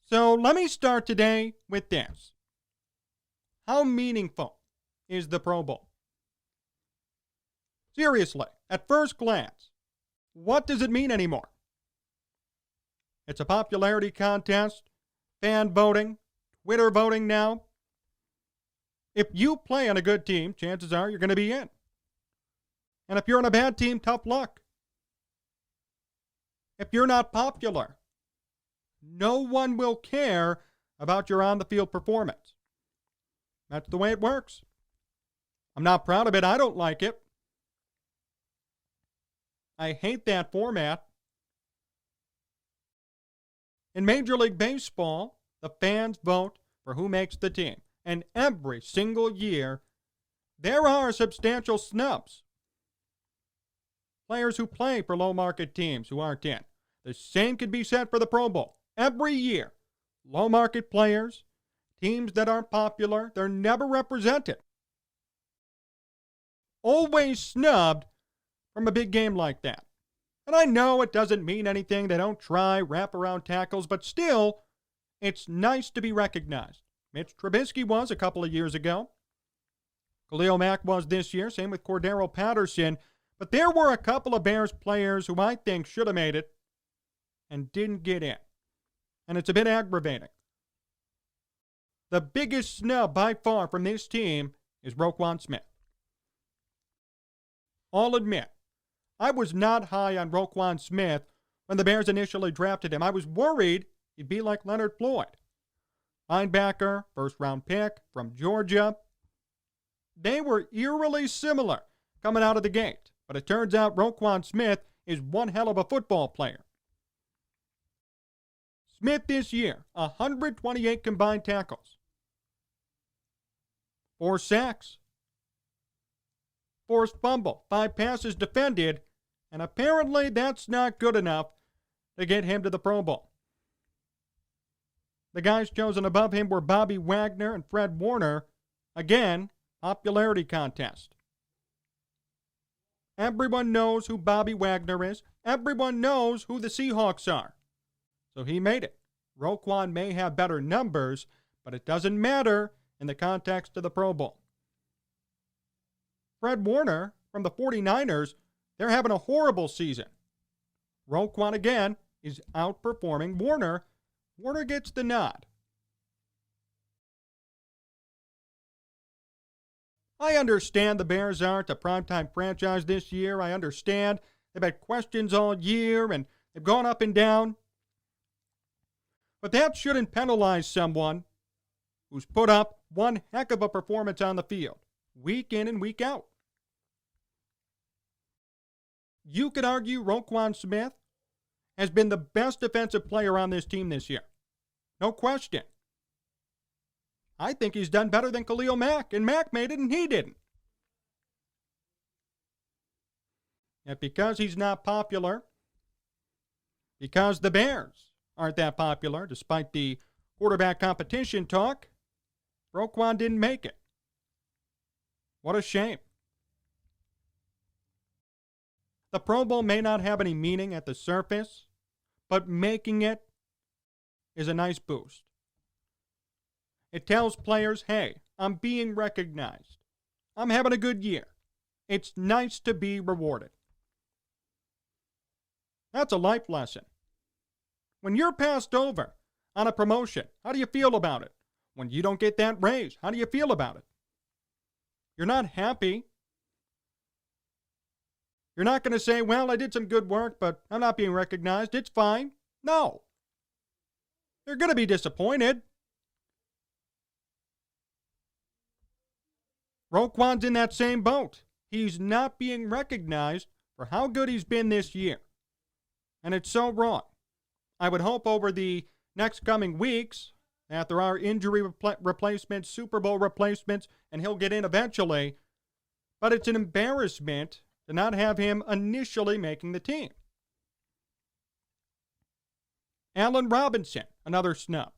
So let me start today with this. How meaningful is the Pro Bowl? Seriously, at first glance, what does it mean anymore? It's a popularity contest, fan voting, Twitter voting now. If you play on a good team, chances are you're going to be in. And if you're on a bad team, tough luck. If you're not popular, no one will care about your on-the-field performance. That's the way it works. I'm not proud of it. I don't like it. I hate that format. In Major League Baseball, the fans vote for who makes the team. And every single year, there are substantial snubs. Players who play for low-market teams who aren't in. The same could be said for the Pro Bowl. Every year, low-market players, teams that aren't popular, they're never represented. Always snubbed from a big game like that. And I know it doesn't mean anything. They don't try wraparound tackles, but still, it's nice to be recognized. Mitch Trubisky was a couple of years ago. Khalil Mack was this year. Same with Cordero Patterson. But there were a couple of Bears players who I think should have made it and didn't get in. And it's a bit aggravating. The biggest snub by far from this team is Roquan Smith. I'll admit, I was not high on Roquan Smith when the Bears initially drafted him. I was worried he'd be like Leonard Floyd. Linebacker, first-round pick from Georgia. They were eerily similar coming out of the gate. But it turns out Roquan Smith is one hell of a football player. Smith this year, 128 combined tackles. 4 sacks. Forced fumble, 5 passes defended, and apparently that's not good enough to get him to the Pro Bowl. The guys chosen above him were Bobby Wagner and Fred Warner. Again, popularity contest. Everyone knows who Bobby Wagner is. Everyone knows who the Seahawks are. So he made it. Roquan may have better numbers, but it doesn't matter in the context of the Pro Bowl. Fred Warner from the 49ers, they're having a horrible season. Roquan again is outperforming Warner. Warner gets the nod. I understand the Bears aren't a primetime franchise this year. I understand they've had questions all year and they've gone up and down. But that shouldn't penalize someone who's put up one heck of a performance on the field, week in and week out. You could argue Roquan Smith has been the best defensive player on this team this year. No question. I think he's done better than Khalil Mack, and Mack made it and he didn't. Yet because he's not popular, because the Bears aren't that popular, despite the quarterback competition talk, Roquan didn't make it. What a shame. The Pro Bowl may not have any meaning at the surface, but making it is a nice boost. It tells players, hey, I'm being recognized. I'm having a good year. It's nice to be rewarded. That's a life lesson. When you're passed over on a promotion, how do you feel about it? When you don't get that raise, how do you feel about it? You're not happy. You're not going to say, well, I did some good work, but I'm not being recognized. It's fine. No. You're going to be disappointed. Roquan's in that same boat. He's not being recognized for how good he's been this year. And it's so wrong. I would hope over the next coming weeks that there are injury replacements, Super Bowl replacements, and he'll get in eventually. But it's an embarrassment to not have him initially making the team. Allen Robinson, another snub.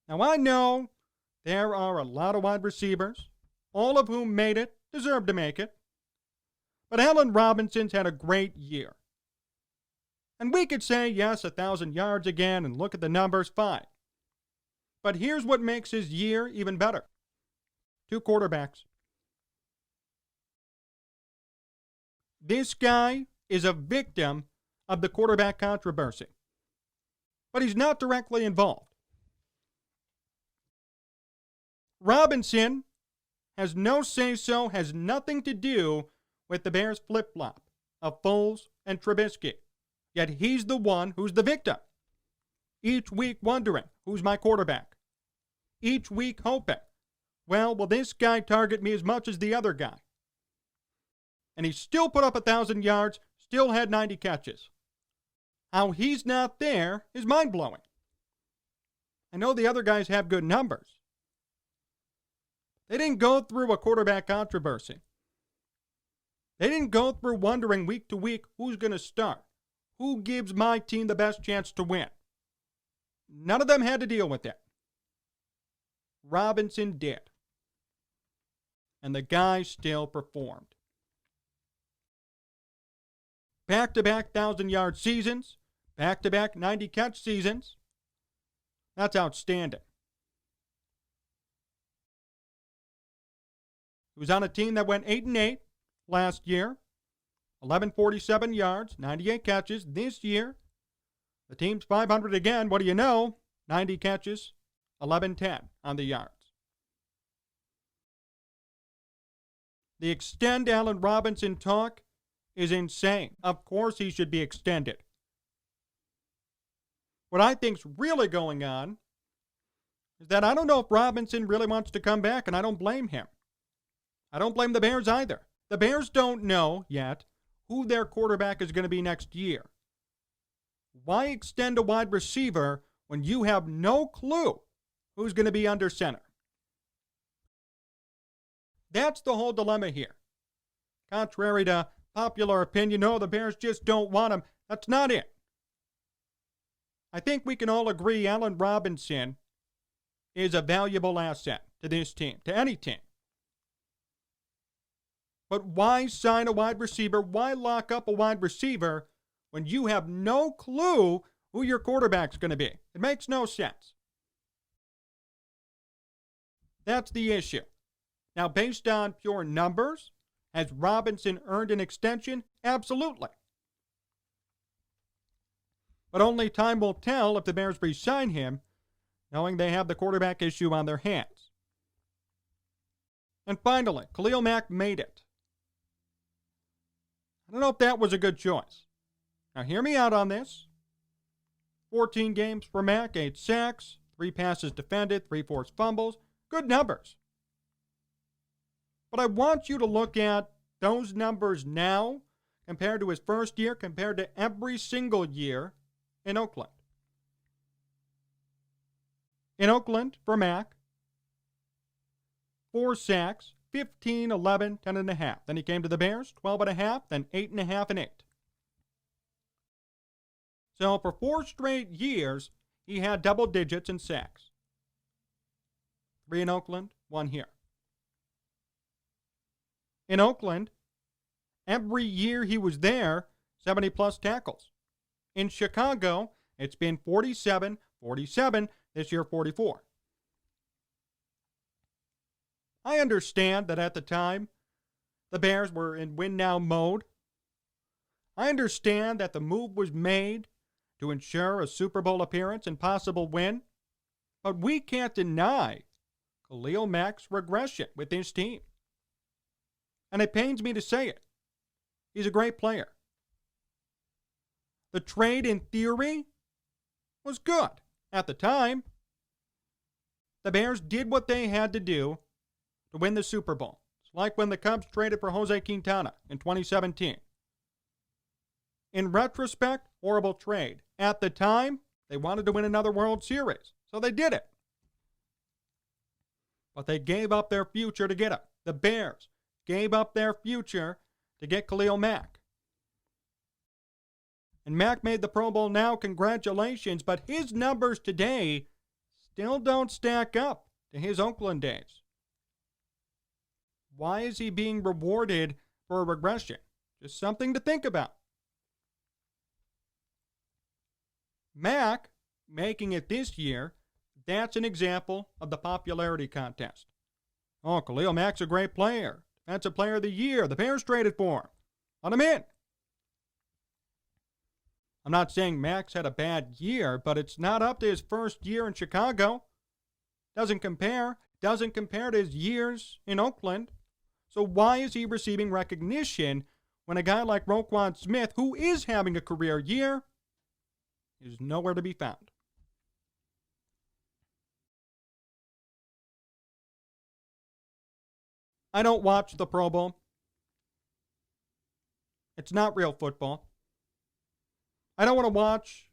Now I know there are a lot of wide receivers, all of whom made it, deserve to make it. But Allen Robinson's had a great year. And we could say, yes, 1,000 yards again, and look at the numbers, fine. But here's what makes his year even better. 2 quarterbacks. This guy is a victim of the quarterback controversy, but he's not directly involved. Robinson has no say-so, has nothing to do with the Bears' flip-flop of Foles and Trubisky. Yet he's the one who's the victim. Each week wondering, who's my quarterback? Each week hoping, well, will this guy target me as much as the other guy? And he still put up 1,000 yards, still had 90 catches. How he's not there is mind-blowing. I know the other guys have good numbers. They didn't go through a quarterback controversy. They didn't go through wondering week to week who's going to start, who gives my team the best chance to win. None of them had to deal with it. Robinson did. And the guy still performed. Back-to-back 1,000-yard seasons, back-to-back 90-catch seasons. That's outstanding. He was on a team that went 8-8 last year, 1,147 yards, 98 catches. This year, the team's 500 again. What do you know? 90 catches, 1110 on the yards. The extend Allen Robinson talk is insane. Of course he should be extended. What I think's really going on is that I don't know if Robinson really wants to come back, and I don't blame him. I don't blame the Bears either. The Bears don't know yet who their quarterback is going to be next year. Why extend a wide receiver when you have no clue who's going to be under center? That's the whole dilemma here. Contrary to popular opinion, no, the Bears just don't want him. That's not it. I think we can all agree Allen Robinson is a valuable asset to this team, to any team. But why sign a wide receiver? Why lock up a wide receiver when you have no clue who your quarterback's going to be? It makes no sense. That's the issue. Now, based on pure numbers, has Robinson earned an extension? Absolutely. But only time will tell if the Bears re-sign him, knowing they have the quarterback issue on their hands. And finally, Khalil Mack made it. I don't know if that was a good choice. Now, hear me out on this. 14 games for Mack, 8 sacks, 3 passes defended, 3 forced fumbles. Good numbers. But I want you to look at those numbers now compared to his first year, compared to every single year in Oakland. In Oakland, for Mack, 4 sacks, 15, 11, 10.5. Then he came to the Bears, 12.5, then 8.5 and 8. So for 4 straight years, he had double digits in sacks. 3 in Oakland, 1 here. In Oakland, every year he was there, 70-plus tackles. In Chicago, it's been 47, 47, this year 44. I understand that at the time, the Bears were in win-now mode. I understand that the move was made to ensure a Super Bowl appearance and possible win, but we can't deny Khalil Mack's regression with his team. And it pains me to say it. He's a great player. The trade, in theory, was good at the time. The Bears did what they had to do to win the Super Bowl. It's like when the Cubs traded for Jose Quintana in 2017. In retrospect, horrible trade. At the time, they wanted to win another World Series, so they did it. But they gave up their future to get him. The Bears gave up their future to get Khalil Mack. And Mack made the Pro Bowl now, congratulations, but his numbers today still don't stack up to his Oakland days. Why is he being rewarded for a regression? Just something to think about. Mack, making it this year, That's an example of the popularity contest. Oh, Khalil Mack's a great player. Defensive Player of the Year. The Bears traded for him. Let him in. I'm not saying Mack's had a bad year, but it's not up to his first year in Chicago. Doesn't compare to his years in Oakland. So why is he receiving recognition when a guy like Roquan Smith, who is having a career year, is nowhere to be found? I don't watch the Pro Bowl. It's not real football. I don't want to watch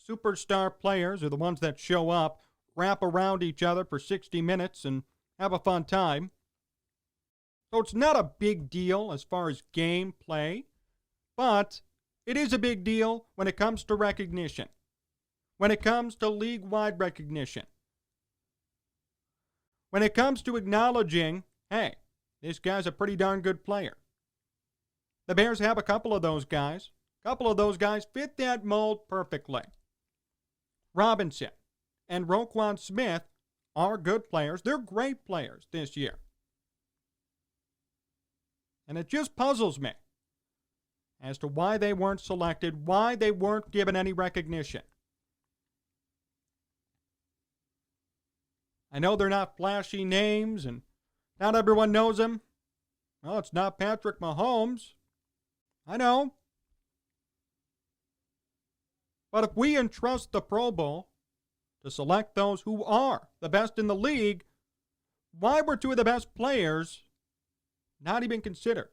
superstar players, or the ones that show up, wrap around each other for 60 minutes and have a fun time. So it's not a big deal as far as game play, but it is a big deal when it comes to recognition, when it comes to league-wide recognition, when it comes to acknowledging, hey, this guy's a pretty darn good player. The Bears have a couple of those guys. A couple of those guys fit that mold perfectly. Robinson and Roquan Smith are good players. They're great players this year. And it just puzzles me as to why they weren't selected, why they weren't given any recognition. I know they're not flashy names and not everyone knows them. Well, it's not Patrick Mahomes. I know. But if we entrust the Pro Bowl to select those who are the best in the league, why were two of the best players not even considered?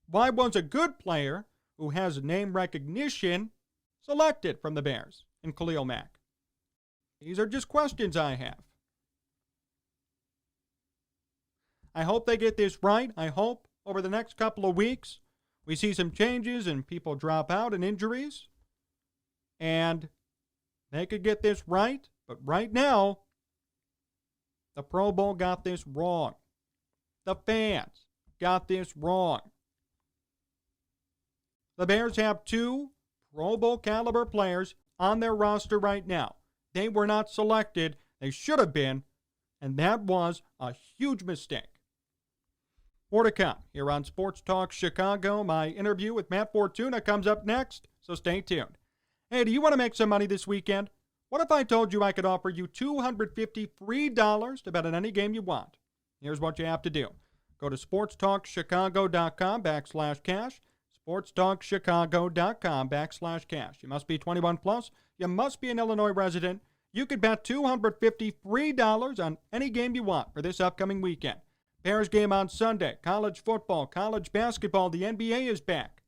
Why was a good player who has name recognition selected from the Bears in Khalil Mack? These are just questions I have. I hope they get this right. I hope over the next couple of weeks we see some changes and people drop out and injuries. And they could get this right. But right now, the Pro Bowl got this wrong. The fans got this wrong. The Bears have two Pro Bowl caliber players on their roster right now. They were not selected. They should have been. And that was a huge mistake. More to come here on Sports Talk Chicago. My interview with Matt Fortuna comes up next, so stay tuned. Hey, do you want to make some money this weekend? What if I told you I could offer you $250 free to bet on any game you want? Here's what you have to do. Go to sportstalkchicago.com/cash, sportstalkchicago.com/cash. You must be 21 plus. You must be an Illinois resident. You could bet $250 free on any game you want for this upcoming weekend. Bears game on Sunday, college football, college basketball, the NBA is back.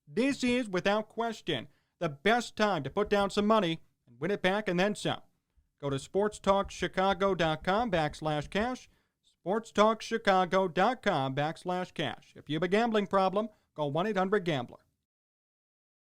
This is, without question, the best time to put down some money and win it back and then some. Go to sportstalkchicago.com/cash, sportstalkchicago.com/cash. If you have a gambling problem, call 1-800-GAMBLER.